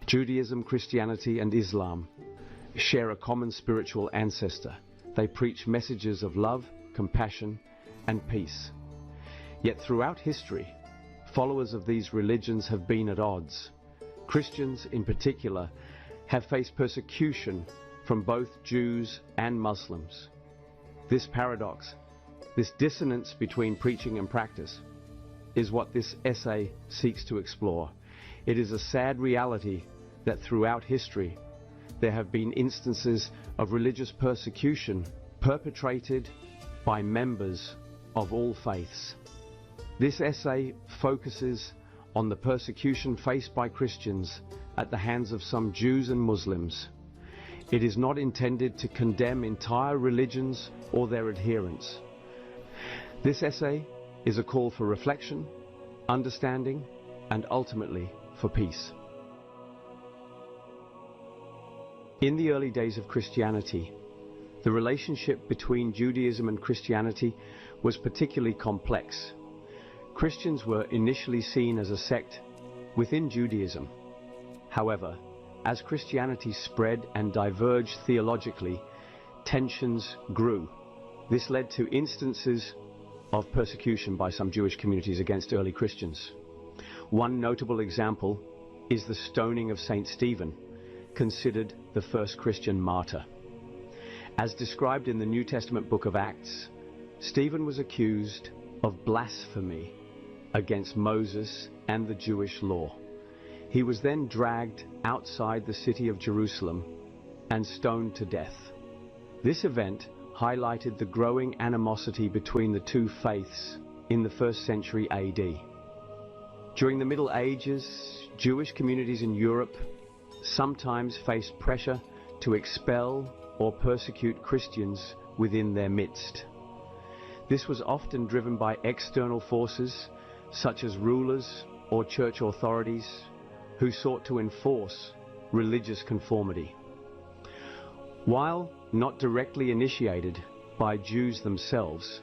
Judaism, Christianity, and Islam share a common spiritual ancestor. They preach messages of love, compassion, and peace. Yet throughout history, followers of these religions have been at odds. Christians, in particular, have faced persecution from both Jews and Muslims. This paradox, this dissonance between preaching and practice, is what this essay seeks to explore. It is a sad reality that throughout history there have been instances of religious persecution perpetrated by members of all faiths. This essay focuses on the persecution faced by Christians at the hands of some Jews and Muslims. It is not intended to condemn entire religions or their adherents. This essay is a call for reflection, understanding, and ultimately for peace. In the early days of Christianity, the relationship between Judaism and Christianity was particularly complex. Christians were initially seen as a sect within Judaism. However, as Christianity spread and diverged theologically, tensions grew. This led to instances of persecution by some Jewish communities against early Christians. One notable example is the stoning of Saint Stephen, considered the first Christian martyr. As described in the New Testament book of Acts, Stephen was accused of blasphemy against Moses and the Jewish law. He was then dragged outside the city of Jerusalem and stoned to death. This event highlighted the growing animosity between the two faiths in the 1st century AD. During the Middle Ages, Jewish communities in Europe sometimes faced pressure to expel or persecute Christians within their midst. This was often driven by external forces such as rulers or church authorities who sought to enforce religious conformity. While not directly initiated by Jews themselves,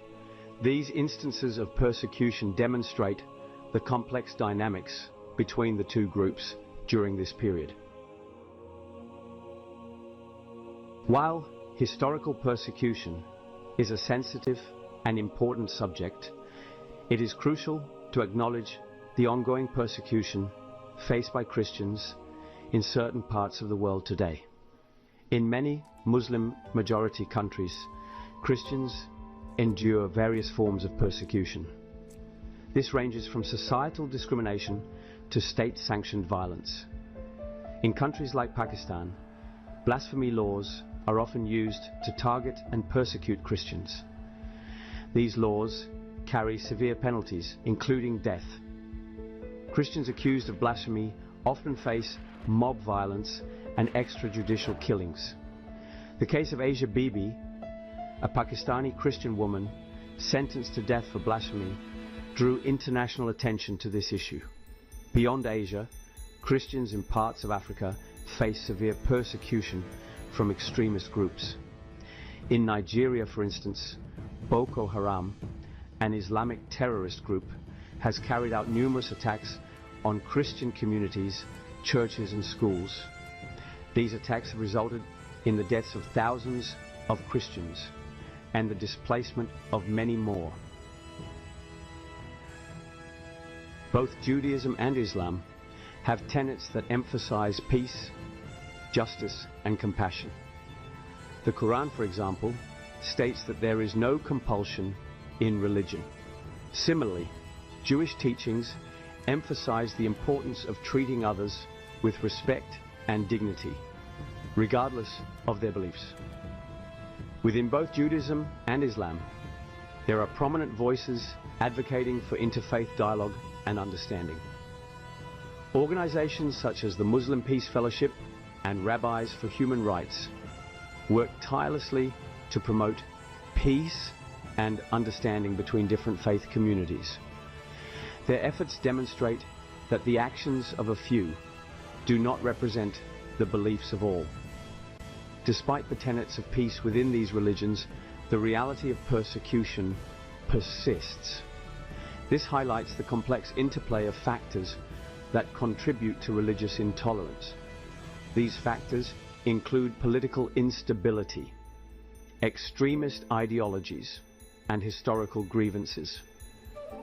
these instances of persecution demonstrate the complex dynamics between the two groups during this period. While historical persecution is a sensitive and important subject, it is crucial to acknowledge the ongoing persecution faced by Christians in certain parts of the world today. In many Muslim-majority countries, Christians endure various forms of persecution. This ranges from societal discrimination to state-sanctioned violence. In countries like Pakistan, blasphemy laws are often used to target and persecute Christians. These laws carry severe penalties, including death. Christians accused of blasphemy often face mob violence and extrajudicial killings. The case of Asia Bibi, a Pakistani Christian woman sentenced to death for blasphemy, drew international attention to this issue. Beyond Asia, Christians in parts of Africa face severe persecution from extremist groups. In Nigeria, for instance, Boko Haram, an Islamic terrorist group, has carried out numerous attacks on Christian communities, churches and schools. These attacks have resulted in the deaths of thousands of Christians and the displacement of many more. Both Judaism and Islam have tenets that emphasize peace, justice and compassion. The Quran, for example, states that there is no compulsion in religion. Similarly, Jewish teachings emphasize the importance of treating others with respect and dignity, regardless of their beliefs. Within both Judaism and Islam, there are prominent voices advocating for interfaith dialogue and understanding. Organizations such as the Muslim Peace Fellowship and Rabbis for Human Rights work tirelessly to promote peace and understanding between different faith communities. Their efforts demonstrate that the actions of a few do not represent the beliefs of all. Despite the tenets of peace within these religions, the reality of persecution persists. This highlights the complex interplay of factors that contribute to religious intolerance. These factors include political instability, extremist ideologies, and historical grievances.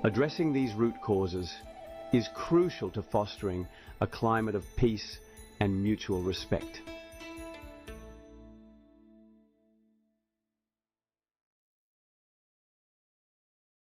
Addressing these root causes is crucial to fostering a climate of peace and mutual respect.